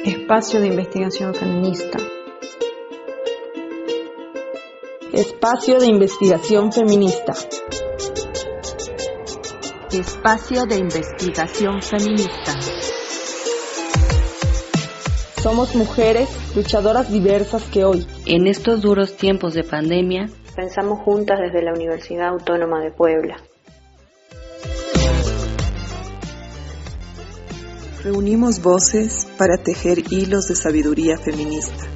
Espacio de investigación feminista. Espacio de investigación feminista. Espacio de investigación feminista. Somos mujeres luchadoras diversas que hoy, en estos duros tiempos de pandemia, pensamos juntas desde la Universidad Autónoma de Puebla. Reunimos voces para tejer hilos de sabiduría feminista.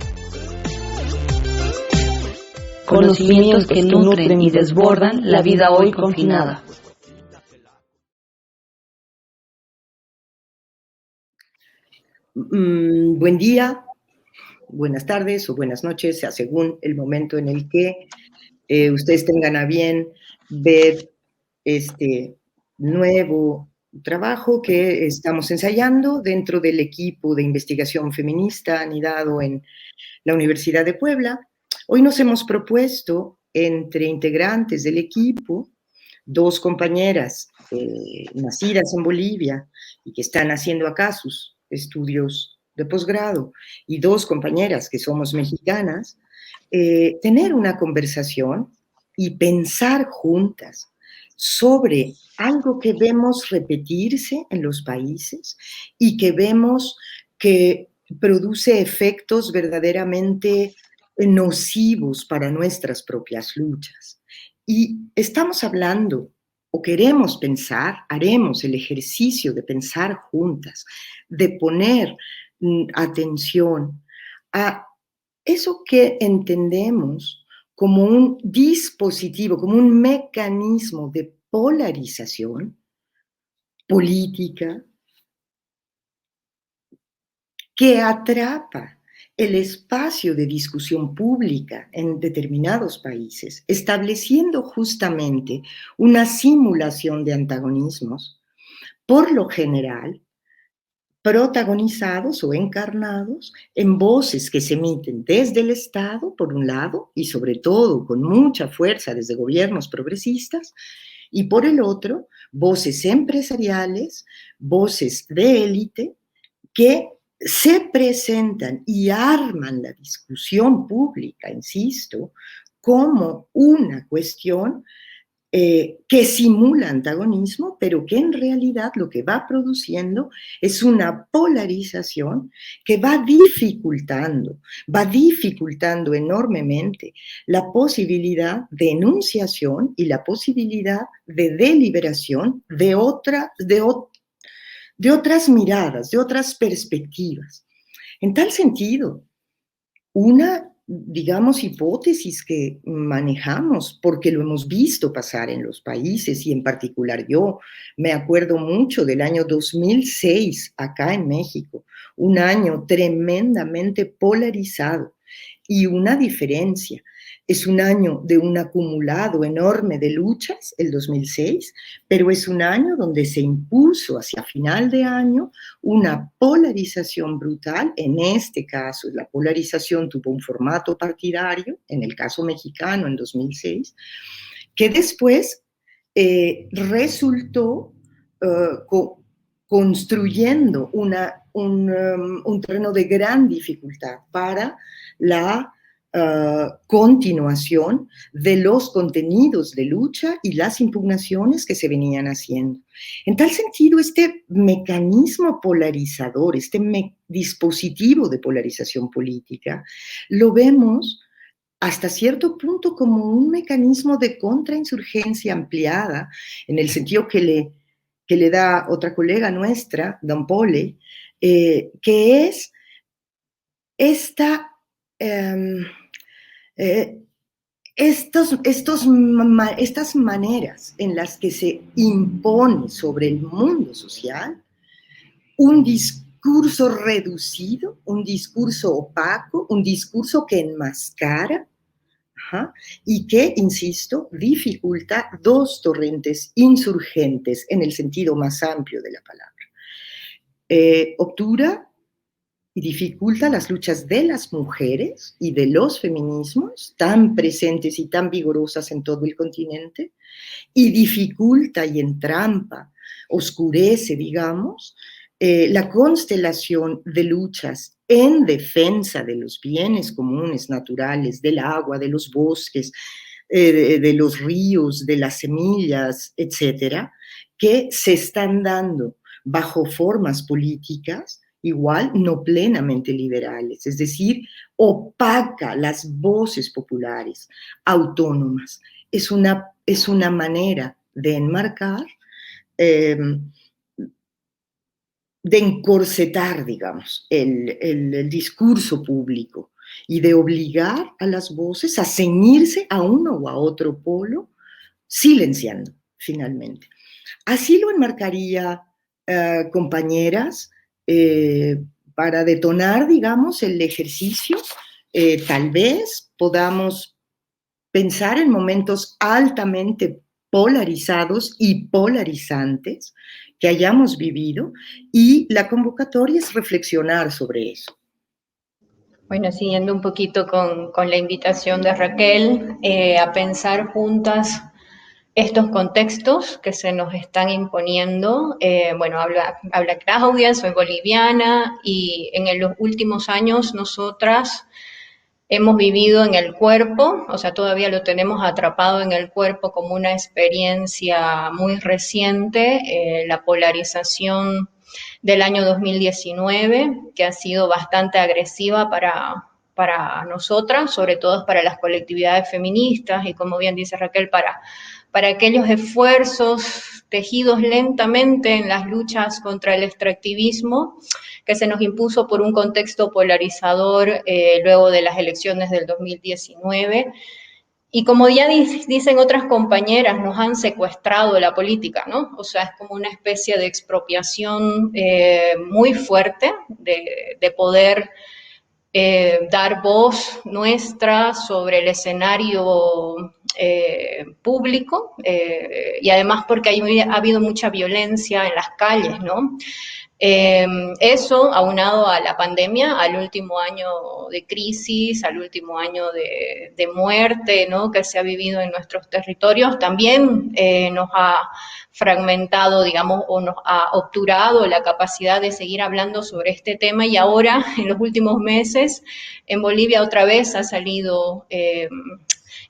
Conocimientos que nutren y desbordan la vida hoy confinada. Buen día, buenas tardes o buenas noches, según el momento en el que ustedes tengan a bien ver este nuevo trabajo que estamos ensayando dentro del equipo de investigación feminista anidado en la Universidad de Puebla. Hoy nos hemos propuesto, entre integrantes del equipo, dos compañeras nacidas en Bolivia y que están haciendo acá sus estudios de posgrado, y dos compañeras que somos mexicanas, tener una conversación y pensar juntas sobre algo que vemos repetirse en los países y que vemos que produce efectos verdaderamente nocivos para nuestras propias luchas. Y estamos hablando, o queremos pensar, haremos el ejercicio de pensar juntas, de poner atención a eso que entendemos como un dispositivo, como un mecanismo de polarización política que atrapa el espacio de discusión pública en determinados países, estableciendo justamente una simulación de antagonismos, por lo general, protagonizados o encarnados en voces que se emiten desde el Estado, por un lado, y sobre todo con mucha fuerza desde gobiernos progresistas, y por el otro, voces empresariales, voces de élite, que se presentan y arman la discusión pública, insisto, como una cuestión que simula antagonismo, pero que en realidad lo que va produciendo es una polarización que va dificultando enormemente la posibilidad de enunciación y la posibilidad de deliberación de otras miradas, de otras perspectivas. En tal sentido, una, digamos, hipótesis que manejamos, porque lo hemos visto pasar en los países, y en particular yo me acuerdo mucho del año 2006 acá en México, un año tremendamente polarizado, y una diferencia. Es un año de un acumulado enorme de luchas, el 2006, pero es un año donde se impuso hacia final de año una polarización brutal. En este caso, la polarización tuvo un formato partidario, en el caso mexicano en 2006, que después resultó construyendo un terreno de gran dificultad para la continuación de los contenidos de lucha y las impugnaciones que se venían haciendo. En tal sentido, este mecanismo polarizador, este dispositivo de polarización política, lo vemos hasta cierto punto como un mecanismo de contrainsurgencia ampliada, en el sentido que le da otra colega nuestra, Dan Pole, que es estas maneras en las que se impone sobre el mundo social un discurso reducido, un discurso opaco, un discurso que enmascara, y que, insisto, dificulta dos torrentes insurgentes en el sentido más amplio de la palabra. Obtura y dificulta las luchas de las mujeres y de los feminismos, tan presentes y tan vigorosas en todo el continente, y dificulta y entrampa, oscurece, digamos, la constelación de luchas en defensa de los bienes comunes naturales, del agua, de los bosques, de los ríos, de las semillas, etcétera, que se están dando bajo formas políticas igual no plenamente liberales, es decir, opaca las voces populares autónomas. Es una manera de enmarcar, de encorsetar, digamos, el discurso público y de obligar a las voces a ceñirse a uno o a otro polo, silenciando, finalmente. Así lo enmarcaría, compañeras, para detonar, digamos, el ejercicio. Tal vez podamos pensar en momentos altamente polarizados y polarizantes que hayamos vivido, y la convocatoria es reflexionar sobre eso. Bueno, siguiendo un poquito con la invitación de Raquel, a pensar juntas estos contextos que se nos están imponiendo. Bueno, habla Claudia, soy boliviana, y en los últimos años nosotras hemos vivido en el cuerpo, o sea, todavía lo tenemos atrapado en el cuerpo como una experiencia muy reciente, la polarización del año 2019, que ha sido bastante agresiva para nosotras, sobre todo para las colectividades feministas y, como bien dice Raquel, para aquellos esfuerzos tejidos lentamente en las luchas contra el extractivismo que se nos impuso por un contexto polarizador luego de las elecciones del 2019. Y como ya dicen otras compañeras, nos han secuestrado la política, ¿no? O sea, es como una especie de expropiación muy fuerte de poder dar voz nuestra sobre el escenario público, y además porque ha habido mucha violencia en las calles, ¿no? Eso aunado a la pandemia, al último año de crisis, al último año de muerte, ¿no?, que se ha vivido en nuestros territorios, también nos ha fragmentado, digamos, o nos ha obturado la capacidad de seguir hablando sobre este tema. Y ahora, en los últimos meses, en Bolivia otra vez ha salido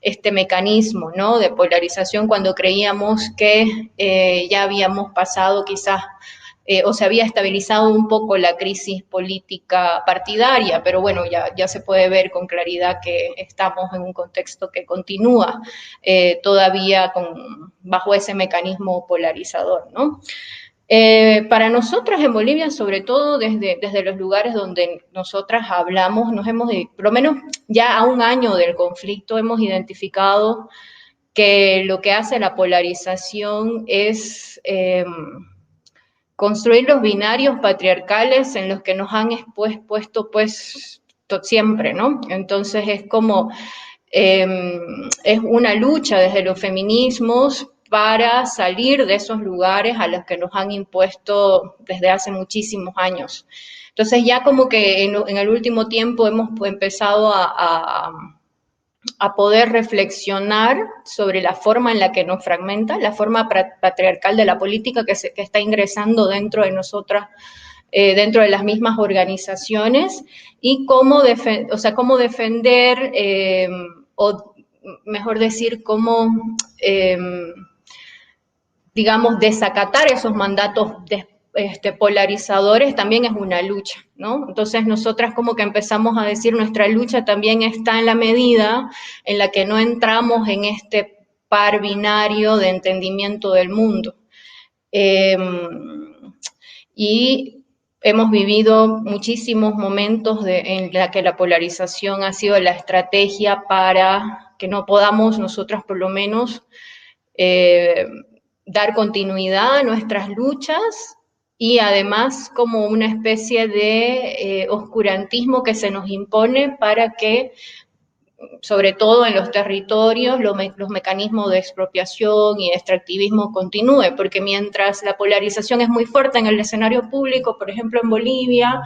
este mecanismo, ¿no?, de polarización, cuando creíamos que ya habíamos pasado quizás o se había estabilizado un poco la crisis política partidaria, pero bueno, ya se puede ver con claridad que estamos en un contexto que continúa todavía bajo ese mecanismo polarizador, ¿no? Para nosotras en Bolivia, sobre todo desde los lugares donde nosotras hablamos, por lo menos ya a un año del conflicto, hemos identificado que lo que hace la polarización es construir los binarios patriarcales en los que nos han puesto pues siempre, ¿no? Entonces es como, es una lucha desde los feminismos para salir de esos lugares a los que nos han impuesto desde hace muchísimos años. Entonces ya como que en el último tiempo hemos empezado a poder reflexionar sobre la forma en la que nos fragmenta, la forma patriarcal de la política que está ingresando dentro de nosotras, dentro de las mismas organizaciones, y cómo defender, o mejor decir, cómo, digamos, desacatar esos mandatos polarizadores también es una lucha, ¿no? Entonces nosotras como que empezamos a decir, nuestra lucha también está en la medida en la que no entramos en este par binario de entendimiento del mundo. Y hemos vivido muchísimos momentos en la que la polarización ha sido la estrategia para que no podamos nosotras por lo menos dar continuidad a nuestras luchas, y además como una especie de oscurantismo que se nos impone para que, sobre todo en los territorios, los mecanismos de expropiación y extractivismo continúen, porque mientras la polarización es muy fuerte en el escenario público, por ejemplo en Bolivia,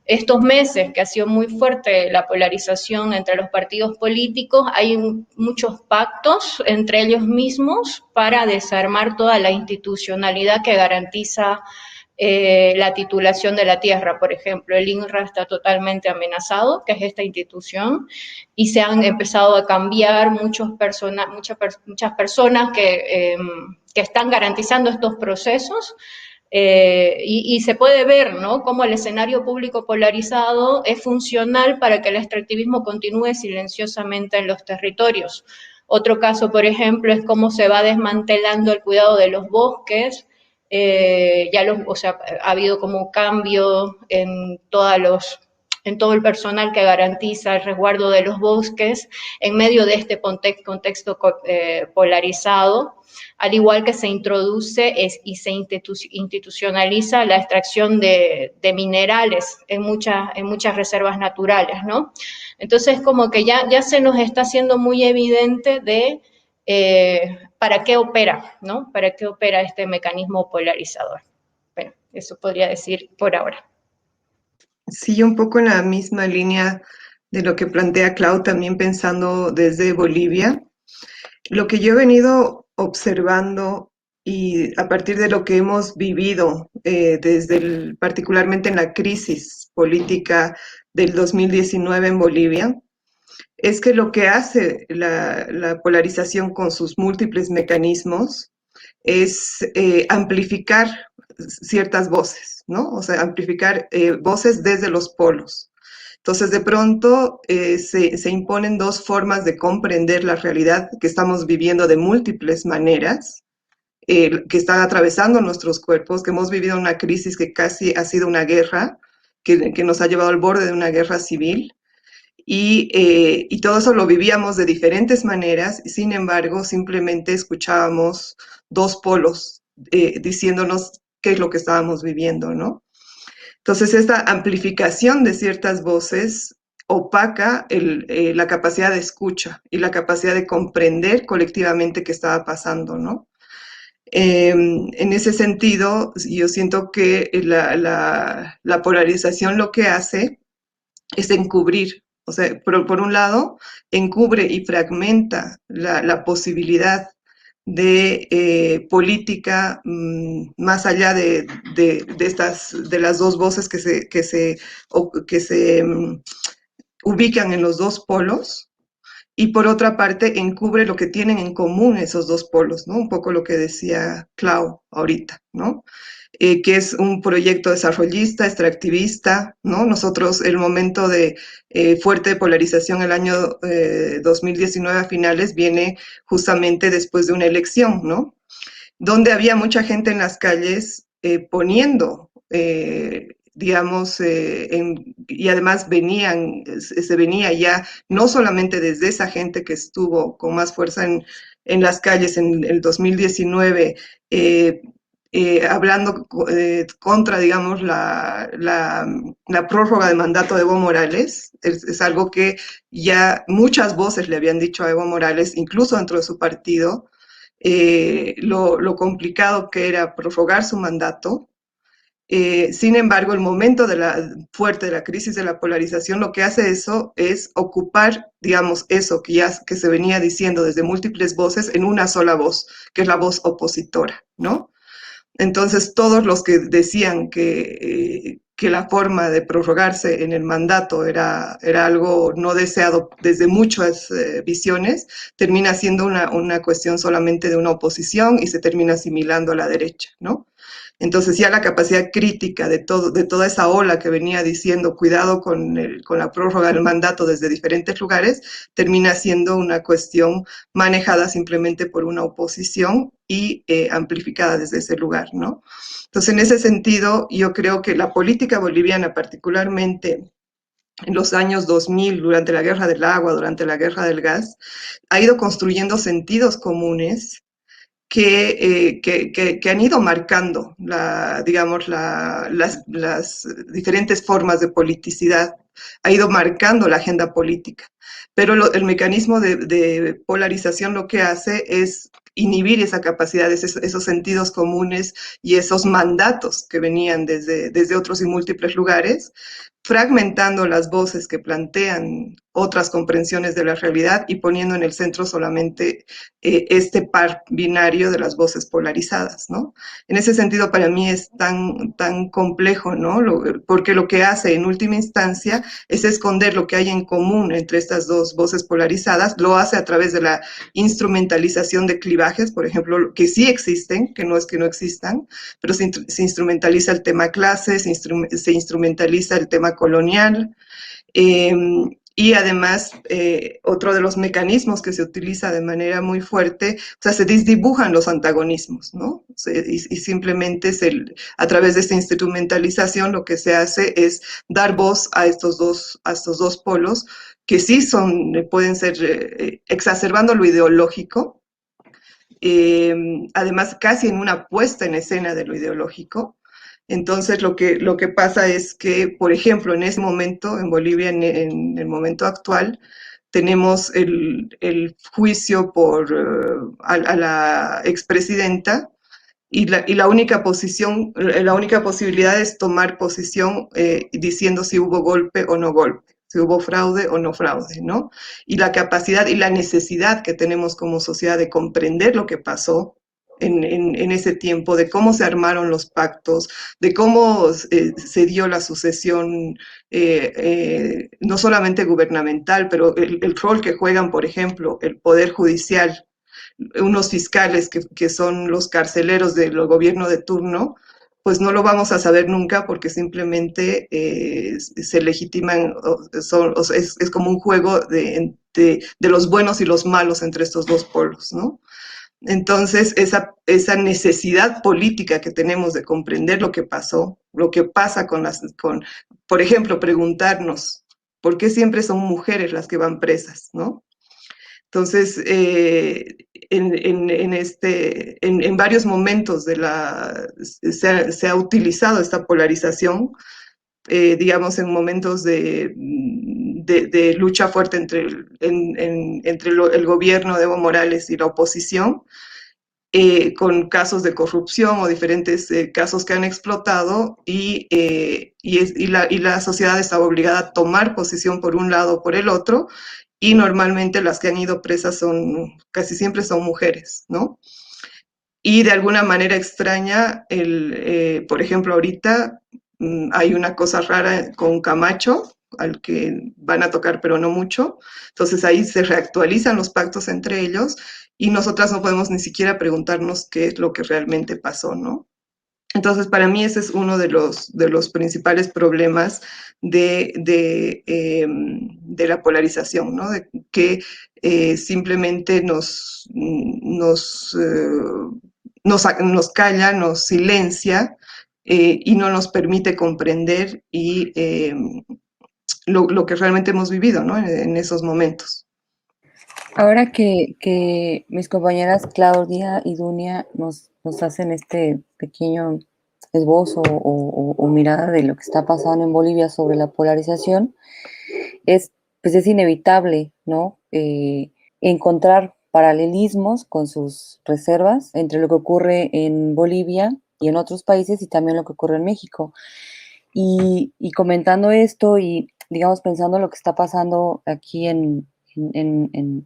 estos meses que ha sido muy fuerte la polarización entre los partidos políticos, hay muchos pactos entre ellos mismos para desarmar toda la institucionalidad que garantiza la titulación de la tierra, por ejemplo. El INRA está totalmente amenazado, que es esta institución, y se han empezado a cambiar muchas personas que están garantizando estos procesos. Y se puede ver, ¿no?, cómo el escenario público polarizado es funcional para que el extractivismo continúe silenciosamente en los territorios. Otro caso, por ejemplo, es cómo se va desmantelando el cuidado de los bosques. Ha habido como un cambio en todo el personal que garantiza el resguardo de los bosques en medio de este contexto polarizado, al igual que se introduce y se institucionaliza la extracción de minerales en muchas reservas naturales, ¿no? Entonces, como que ya se nos está haciendo muy evidente de para qué opera, ¿no? Para qué opera este mecanismo polarizador. Bueno, eso podría decir por ahora. Sí, un poco en la misma línea de lo que plantea Clau, también pensando desde Bolivia. Lo que yo he venido observando y a partir de lo que hemos vivido particularmente en la crisis política del 2019 en Bolivia, es que lo que hace la polarización con sus múltiples mecanismos es amplificar ciertas voces, ¿no? O sea, amplificar voces desde los polos. Entonces, de pronto se imponen dos formas de comprender la realidad que estamos viviendo de múltiples maneras, que están atravesando nuestros cuerpos, que hemos vivido una crisis que casi ha sido una guerra, que nos ha llevado al borde de una guerra civil. Y todo eso lo vivíamos de diferentes maneras, y sin embargo, simplemente escuchábamos dos polos diciéndonos qué es lo que estábamos viviendo, ¿no? Entonces, esta amplificación de ciertas voces opaca la capacidad de escucha y la capacidad de comprender colectivamente qué estaba pasando, ¿no? En ese sentido, yo siento que la polarización lo que hace es encubrir. O sea, por un lado, encubre y fragmenta la posibilidad de política más allá de las dos voces que se ubican en los dos polos, y por otra parte encubre lo que tienen en común esos dos polos, ¿no? Un poco lo que decía Clau ahorita, ¿no? Que es un proyecto desarrollista, extractivista, ¿no? Nosotros, el momento de fuerte polarización el año 2019 a finales viene justamente después de una elección, ¿no? Donde había mucha gente en las calles poniendo, digamos, y además se venía ya no solamente desde esa gente que estuvo con más fuerza en las calles en el 2019, hablando contra, digamos, la prórroga de mandato de Evo Morales. Es algo que ya muchas voces le habían dicho a Evo Morales, incluso dentro de su partido, lo complicado que era prorrogar su mandato. Sin embargo, el momento fuerte de la crisis de la polarización, lo que hace eso es ocupar, digamos, eso que se venía diciendo desde múltiples voces en una sola voz, que es la voz opositora, ¿no? Entonces, todos los que decían que la forma de prorrogarse en el mandato era algo no deseado desde muchas visiones, termina siendo una cuestión solamente de una oposición y se termina asimilando a la derecha, ¿no? Entonces ya la capacidad crítica de toda esa ola que venía diciendo cuidado con la prórroga del mandato desde diferentes lugares, termina siendo una cuestión manejada simplemente por una oposición y amplificada desde ese lugar, ¿no? Entonces, en ese sentido, yo creo que la política boliviana, particularmente en los años 2000, durante la guerra del agua, durante la guerra del gas, ha ido construyendo sentidos comunes que han ido marcando, digamos, las diferentes formas de politicidad ha ido marcando la agenda política. Pero el mecanismo de polarización lo que hace es inhibir esa capacidad, esos sentidos comunes y esos mandatos que venían desde otros y múltiples lugares, fragmentando las voces que plantean otras comprensiones de la realidad y poniendo en el centro solamente este par binario de las voces polarizadas, ¿no? En ese sentido, para mí es tan complejo, ¿no? Porque lo que hace en última instancia es esconder lo que hay en común entre estas dos voces polarizadas, lo hace a través de la instrumentalización de clivajes, por ejemplo, que sí existen, que no es que no existan, pero se instrumentaliza el tema clase, se instrumentaliza el tema colonial, y además, otro de los mecanismos que se utiliza de manera muy fuerte, o sea, se desdibujan los antagonismos, ¿no? Y simplemente a través de esta instrumentalización lo que se hace es dar voz a estos dos polos que sí pueden ser exacerbando lo ideológico, además casi en una puesta en escena de lo ideológico. Entonces lo que pasa es que, por ejemplo, en ese momento, en Bolivia, en el momento actual, tenemos el juicio a la expresidenta y la única posibilidad es tomar posición diciendo si hubo golpe o no golpe, si hubo fraude o no fraude, ¿no? Y la capacidad y la necesidad que tenemos como sociedad de comprender lo que pasó en ese tiempo, de cómo se armaron los pactos, de cómo se dio la sucesión, no solamente gubernamental, pero el rol que juegan, por ejemplo, el Poder Judicial, unos fiscales que son los carceleros del gobierno de turno, pues no lo vamos a saber nunca porque simplemente se legitiman, es como un juego de los buenos y los malos entre estos dos polos, ¿no? Entonces, esa necesidad política que tenemos de comprender lo que pasó, lo que pasa por ejemplo, preguntarnos, ¿por qué siempre son mujeres las que van presas, no? Entonces, en varios momentos se ha utilizado esta polarización, digamos, en momentos de lucha fuerte entre el gobierno de Evo Morales y la oposición, con casos de corrupción o diferentes casos que han explotado y la sociedad estaba obligada a tomar posición por un lado o por el otro, y normalmente las que han ido presas casi siempre son mujeres, ¿no? Y de alguna manera extraña, por ejemplo, ahorita hay una cosa rara con Camacho, al que van a tocar pero no mucho, entonces ahí se reactualizan los pactos entre ellos y nosotras no podemos ni siquiera preguntarnos qué es lo que realmente pasó, ¿no? Entonces, para mí ese es uno de los principales problemas de la polarización, ¿no? De que simplemente nos calla, nos silencia y no nos permite comprender lo que realmente hemos vivido, ¿no? En esos momentos. Ahora que mis compañeras Claudia y Dunia nos hacen este pequeño esbozo o mirada de lo que está pasando en Bolivia sobre la polarización, pues es inevitable, ¿no? Encontrar paralelismos con sus reservas entre lo que ocurre en Bolivia y en otros países y también lo que ocurre en México. Y comentando esto y, digamos, pensando lo que está pasando aquí en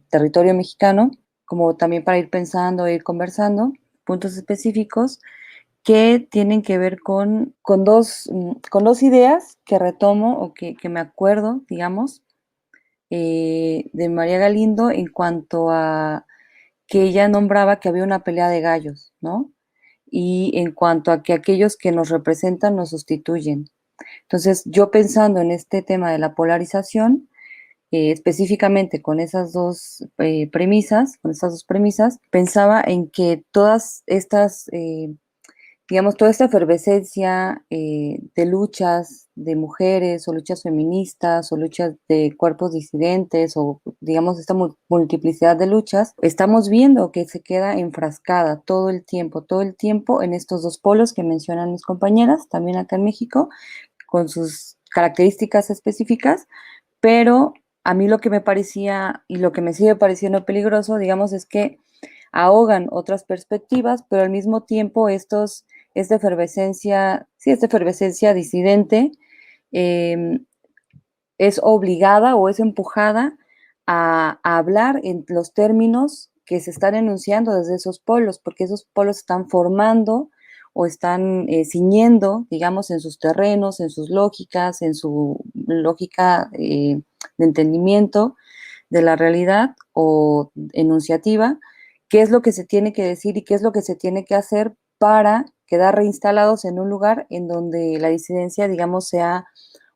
territorio mexicano, como también para ir pensando, ir conversando, puntos específicos que tienen que ver con dos ideas que retomo o que me acuerdo, digamos, de María Galindo en cuanto a que ella nombraba que había una pelea de gallos, ¿no? Y en cuanto a que aquellos que nos representan nos sustituyen. Entonces, yo pensando en este tema de la polarización, específicamente con esas dos premisas, pensaba en que todas estas, digamos, toda esta efervescencia de luchas de mujeres o luchas feministas o luchas de cuerpos disidentes o, digamos, esta multiplicidad de luchas, estamos viendo que se queda enfrascada todo el tiempo en estos dos polos que mencionan mis compañeras, también acá en México, con sus características específicas, pero a mí lo que me parecía y lo que me sigue pareciendo peligroso, digamos, es que ahogan otras perspectivas, pero al mismo tiempo esta efervescencia disidente es obligada o es empujada a hablar en los términos que se están enunciando desde esos polos, porque esos polos están formando o están ciñendo, digamos, en sus terrenos, en sus lógicas, en su lógica de entendimiento de la realidad o enunciativa, qué es lo que se tiene que decir y qué es lo que se tiene que hacer para quedar reinstalados en un lugar en donde la disidencia, digamos,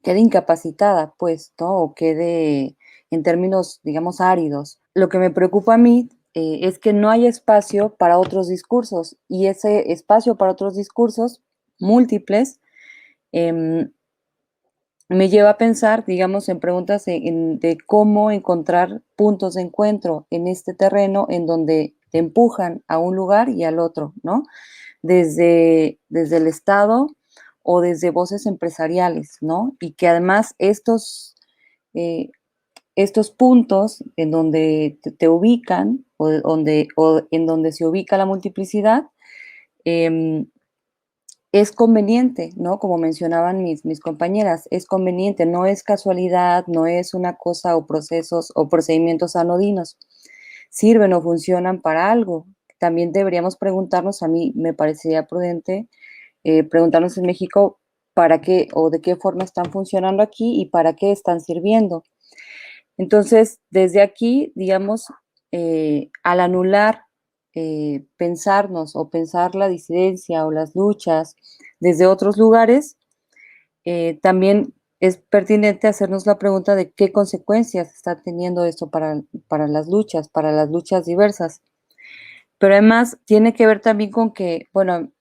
quede incapacitada, pues, ¿no? O quede en términos, digamos, áridos. Lo que me preocupa a mí es que no hay espacio para otros discursos, y ese espacio para otros discursos múltiples me lleva a pensar, digamos, en preguntas de cómo encontrar puntos de encuentro en este terreno en donde te empujan a un lugar y al otro, ¿no? Desde el Estado o desde voces empresariales, ¿no? Y que además estos puntos en donde te ubican o en donde se ubica la multiplicidad, es conveniente, ¿no? Como mencionaban mis compañeras, es conveniente, no es casualidad, no es una cosa o procesos o procedimientos anodinos. Sirven o funcionan para algo. También deberíamos preguntarnos, a mí me parecería prudente, preguntarnos en México para qué o de qué forma están funcionando aquí y para qué están sirviendo. Entonces, desde aquí, digamos, al anular pensarnos o pensar la disidencia o las luchas desde otros lugares, también es pertinente hacernos la pregunta de qué consecuencias está teniendo esto para las luchas diversas. Pero además tiene que ver también con que, bueno,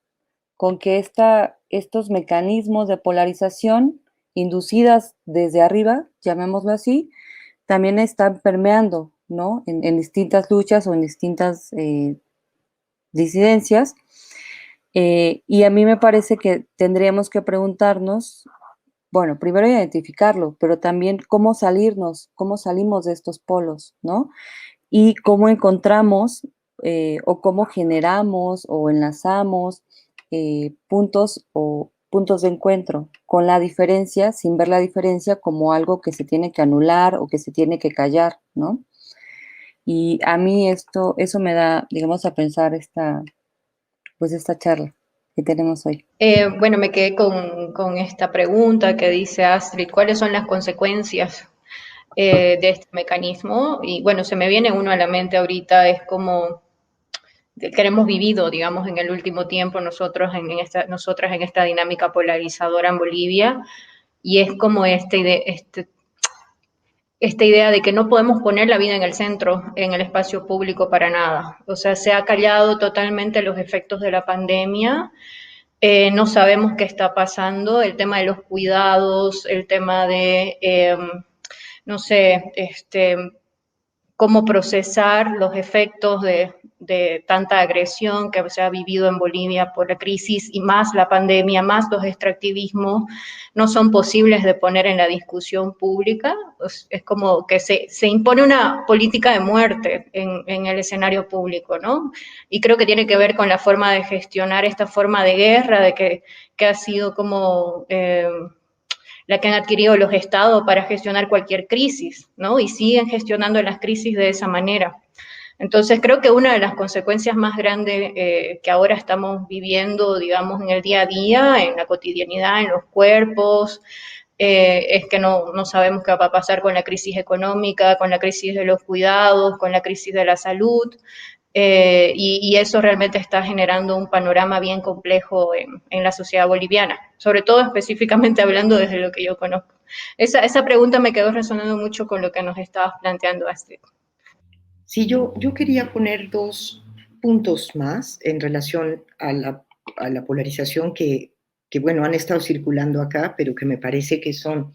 estos mecanismos de polarización inducidas desde arriba, llamémoslo así, también están permeando, ¿no? En distintas luchas o en distintas disidencias. Y a mí me parece que tendríamos que preguntarnos, bueno, primero identificarlo, pero también cómo salimos de estos polos, ¿no? Y cómo encontramos o cómo generamos o enlazamos puntos de encuentro con la diferencia, sin ver la diferencia como algo que se tiene que anular o que se tiene que callar, ¿no? Y a mí eso me da, digamos, a pensar esta charla que tenemos hoy. Bueno, me quedé con esta pregunta que dice Astrid, ¿cuáles son las consecuencias de este mecanismo? Y bueno, se me viene uno a la mente ahorita, es como que hemos vivido, digamos, en el último tiempo nosotras en esta dinámica polarizadora en Bolivia, y es como esta idea de que no podemos poner la vida en el centro, en el espacio público para nada. O sea, se ha callado totalmente los efectos de la pandemia. No sabemos qué está pasando, el tema de los cuidados, el tema de, no sé, cómo procesar los efectos de tanta agresión que se ha vivido en Bolivia por la crisis y más la pandemia, más los extractivismos, no son posibles de poner en la discusión pública. Es como que se impone una política de muerte en el escenario público, ¿no? Y creo que tiene que ver con la forma de gestionar esta forma de guerra, de que ha sido como la que han adquirido los estados para gestionar cualquier crisis, ¿no? Y siguen gestionando las crisis de esa manera. Entonces, creo que una de las consecuencias más grandes que ahora estamos viviendo, digamos, en el día a día, en la cotidianidad, en los cuerpos, es que no sabemos qué va a pasar con la crisis económica, con la crisis de los cuidados, con la crisis de la salud. Y eso realmente está generando un panorama bien complejo en la sociedad boliviana, sobre todo específicamente hablando desde lo que yo conozco. Esa pregunta me quedó resonando mucho con lo que nos estabas planteando, Astrid. Sí, yo quería poner 2 puntos más en relación a la polarización que, bueno, han estado circulando acá, pero que me parece que son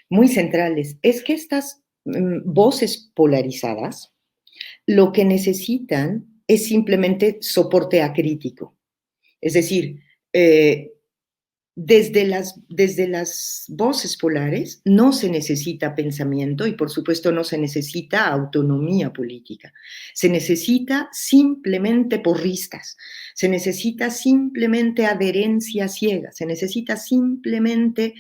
muy centrales. Es que estas voces polarizadas lo que necesitan es simplemente soporte acrítico. Es decir, desde las voces polares no se necesita pensamiento y por supuesto no se necesita autonomía política. Se necesita simplemente porristas, se necesita simplemente adherencia ciega, se necesita simplemente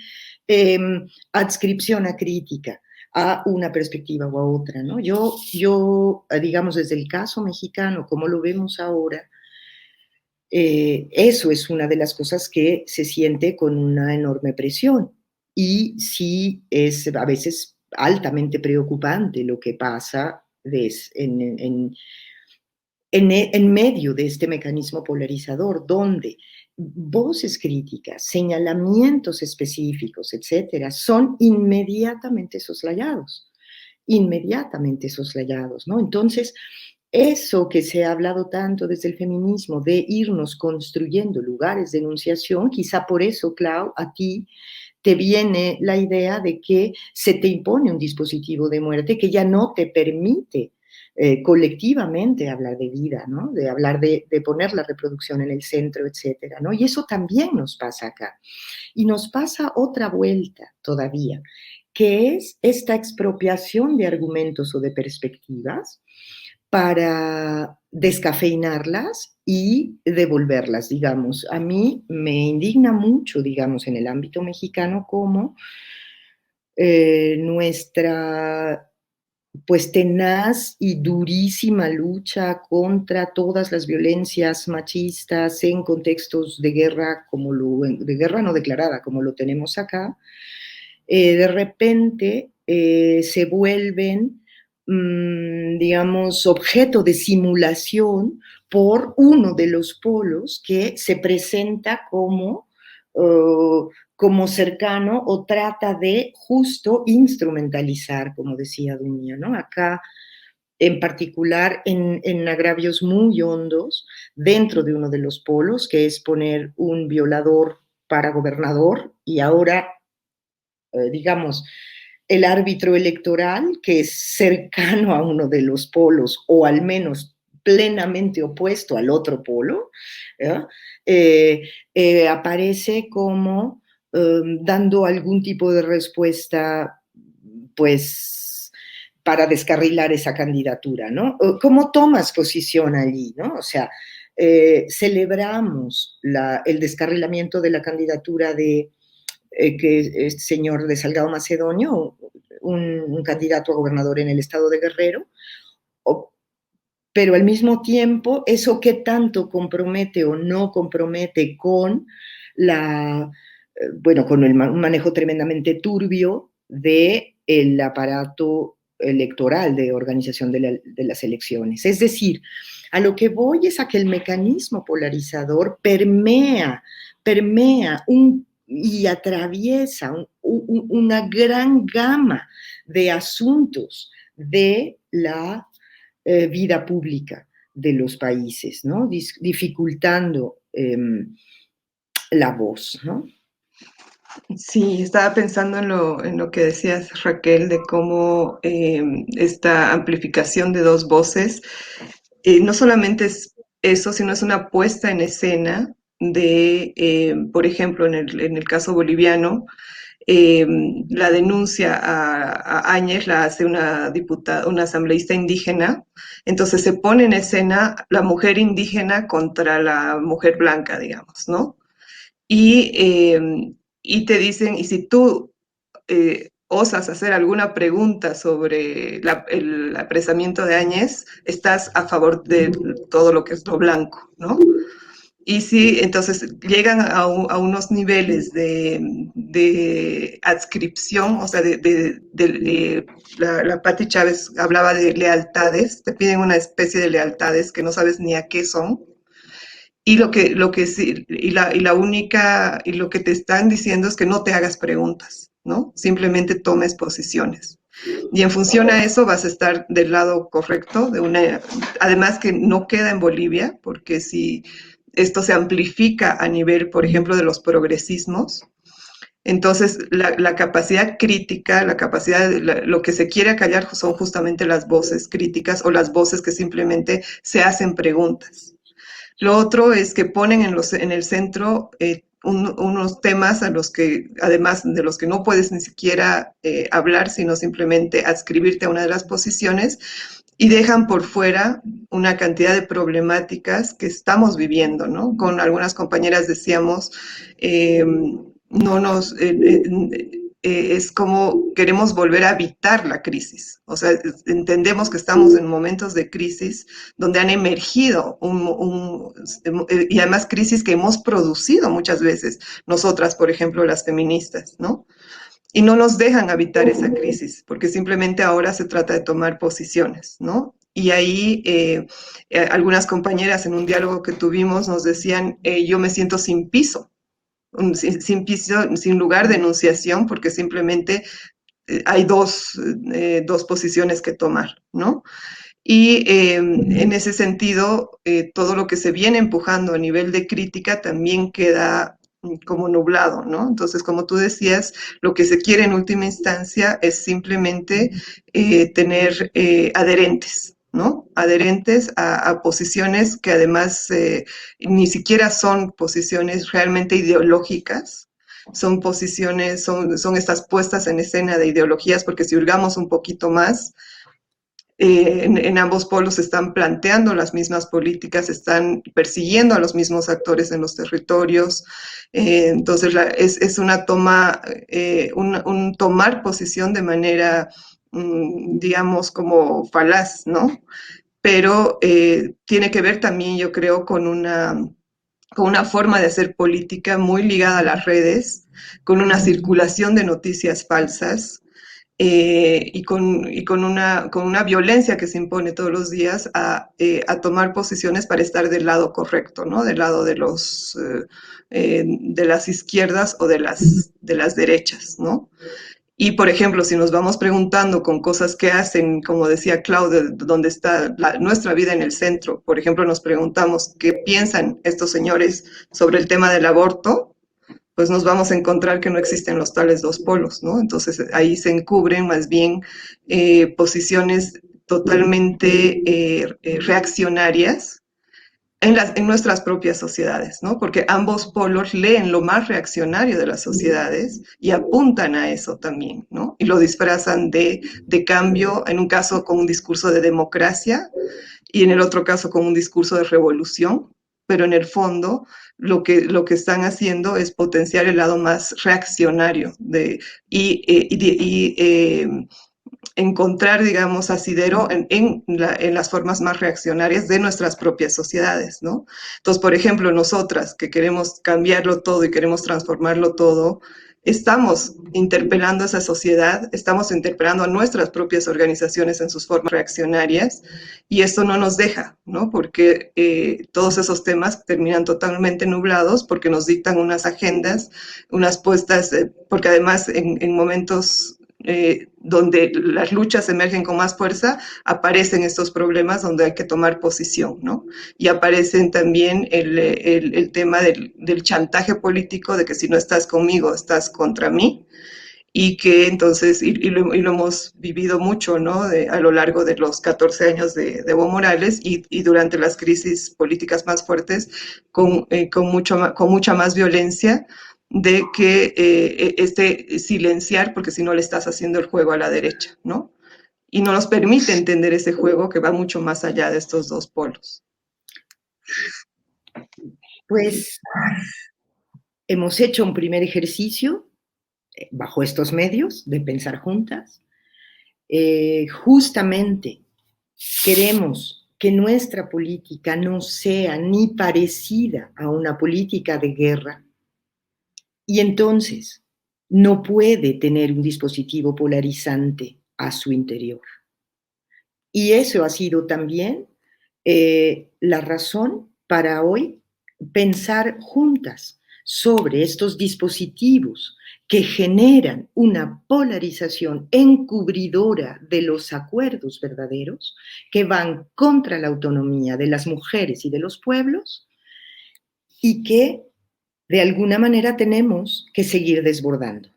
adscripción acrítica a una perspectiva o a otra, ¿no? Yo, digamos, desde el caso mexicano, como lo vemos ahora, eso es una de las cosas que se siente con una enorme presión y sí es a veces altamente preocupante lo que pasa en medio de este mecanismo polarizador, donde voces críticas, señalamientos específicos, etcétera, son inmediatamente soslayados, ¿no? Entonces, eso que se ha hablado tanto desde el feminismo, de irnos construyendo lugares de enunciación, quizá por eso, Clau, a ti te viene la idea de que se te impone un dispositivo de muerte que ya no te permite colectivamente hablar de vida, ¿no? De hablar de poner la reproducción en el centro, etcétera, ¿no? Y eso también nos pasa acá. Y nos pasa otra vuelta todavía, que es esta expropiación de argumentos o de perspectivas para descafeinarlas y devolverlas, digamos. A mí me indigna mucho, digamos, en el ámbito mexicano, cómo nuestra pues tenaz y durísima lucha contra todas las violencias machistas en contextos de guerra, de guerra no declarada, como lo tenemos acá, de repente se vuelven digamos, objeto de simulación por uno de los polos que se presenta como cercano o trata de justo instrumentalizar, como decía Dunia, ¿no? Acá, en particular, en agravios muy hondos, dentro de uno de los polos, que es poner un violador para gobernador, y ahora, digamos, el árbitro electoral, que es cercano a uno de los polos, o al menos plenamente opuesto al otro polo, aparece como dando algún tipo de respuesta, pues, para descarrilar esa candidatura, ¿no? ¿Cómo tomas posición allí, no? O sea, celebramos el descarrilamiento de la candidatura de que este señor de Salgado Macedonio, un candidato a gobernador en el estado de Guerrero, pero al mismo tiempo, ¿eso qué tanto compromete o no compromete con con el manejo tremendamente turbio del aparato electoral de organización de las elecciones? Es decir, a lo que voy es a que el mecanismo polarizador permea y atraviesa una gran gama de asuntos de la vida pública de los países, ¿no? dificultando la voz, ¿no? Sí, estaba pensando en lo que decías, Raquel, de cómo esta amplificación de dos voces no solamente es eso, sino es una puesta en escena de, por ejemplo, en el caso boliviano, la denuncia a Áñez la hace una diputada, una asambleísta indígena, entonces se pone en escena la mujer indígena contra la mujer blanca, digamos, ¿no? Y te dicen, y si tú osas hacer alguna pregunta sobre el apresamiento de Áñez, estás a favor de todo lo que es lo blanco, ¿no? Y sí, entonces llegan a unos niveles de adscripción, o sea, la Pati Chávez hablaba de lealtades, te piden una especie de lealtades que no sabes ni a qué son, y lo que sí, y la única, y lo que te están diciendo es que no te hagas preguntas, ¿no? Simplemente tomes posiciones. Y en función a eso vas a estar del lado correcto, además que no queda en Bolivia, porque si esto se amplifica a nivel, por ejemplo, de los progresismos, entonces la capacidad crítica, lo que se quiere acallar son justamente las voces críticas o las voces que simplemente se hacen preguntas. Lo otro es que ponen en el centro unos temas a los que, además de los que no puedes ni siquiera hablar, sino simplemente adscribirte a una de las posiciones, y dejan por fuera una cantidad de problemáticas que estamos viviendo, ¿no? Con algunas compañeras decíamos, no nos... es como queremos volver a evitar la crisis. O sea, entendemos que estamos en momentos de crisis donde han emergido y además crisis que hemos producido muchas veces, nosotras, por ejemplo, las feministas, ¿no? Y no nos dejan habitar esa crisis, porque simplemente ahora se trata de tomar posiciones, ¿no? Y ahí algunas compañeras en un diálogo que tuvimos nos decían, yo me siento sin piso, sin piso, sin lugar de enunciación, porque simplemente hay dos posiciones que tomar, ¿no? Y en ese sentido, todo lo que se viene empujando a nivel de crítica también queda como nublado, ¿no? Entonces, como tú decías, lo que se quiere en última instancia es simplemente tener adherentes, ¿no? Adherentes a posiciones que además ni siquiera son posiciones realmente ideológicas, son posiciones, son estas puestas en escena de ideologías, porque si hurgamos un poquito más, en ambos polos se están planteando las mismas políticas, están persiguiendo a los mismos actores en los territorios. Entonces es una toma, un tomar posición de manera, digamos, como falaz, ¿no? Pero tiene que ver también, yo creo, con una forma de hacer política muy ligada a las redes, con una circulación de noticias falsas, y con una violencia que se impone todos los días a tomar posiciones para estar del lado correcto, ¿no? Del lado de las izquierdas o de las derechas, ¿no? Y, por ejemplo, si nos vamos preguntando con cosas que hacen, como decía Claudia, dónde está nuestra vida en el centro, por ejemplo, nos preguntamos qué piensan estos señores sobre el tema del aborto, pues nos vamos a encontrar que no existen los tales dos polos, ¿no? Entonces ahí se encubren más bien posiciones totalmente reaccionarias en nuestras propias sociedades, ¿no? Porque ambos polos leen lo más reaccionario de las sociedades y apuntan a eso también, ¿no? Y lo disfrazan de cambio, en un caso con un discurso de democracia y en el otro caso con un discurso de revolución, pero en el fondo lo que están haciendo es potenciar el lado más reaccionario y encontrar, digamos, asidero en las formas más reaccionarias de nuestras propias sociedades, ¿no? Entonces, por ejemplo, nosotras que queremos cambiarlo todo y queremos transformarlo todo, estamos interpelando a esa sociedad, estamos interpelando a nuestras propias organizaciones en sus formas reaccionarias, y esto no nos deja, ¿no? Porque todos esos temas terminan totalmente nublados porque nos dictan unas agendas, unas puestas, porque además en momentos donde las luchas emergen con más fuerza, aparecen estos problemas donde hay que tomar posición, ¿no? Y aparecen también el tema del chantaje político, de que si no estás conmigo, estás contra mí, y que entonces, y lo hemos vivido mucho, ¿no? A lo largo de los 14 años de Evo Morales y durante las crisis políticas más fuertes, con mucha más violencia, de que silenciar, porque si no le estás haciendo el juego a la derecha, ¿no? Y no nos permite entender ese juego que va mucho más allá de estos dos polos. Pues hemos hecho un primer ejercicio bajo estos medios de pensar juntas. Justamente queremos que nuestra política no sea ni parecida a una política de guerra, y entonces no puede tener un dispositivo polarizante a su interior. Y eso ha sido también la razón para hoy pensar juntas sobre estos dispositivos que generan una polarización encubridora de los acuerdos verdaderos, que van contra la autonomía de las mujeres y de los pueblos, y que de alguna manera tenemos que seguir desbordando.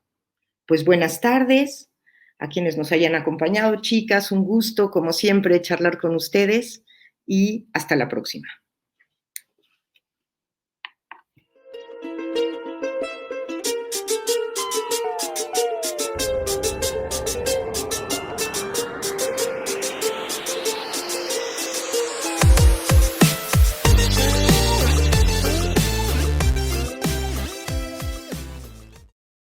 Pues buenas tardes a quienes nos hayan acompañado, chicas, un gusto como siempre charlar con ustedes y hasta la próxima.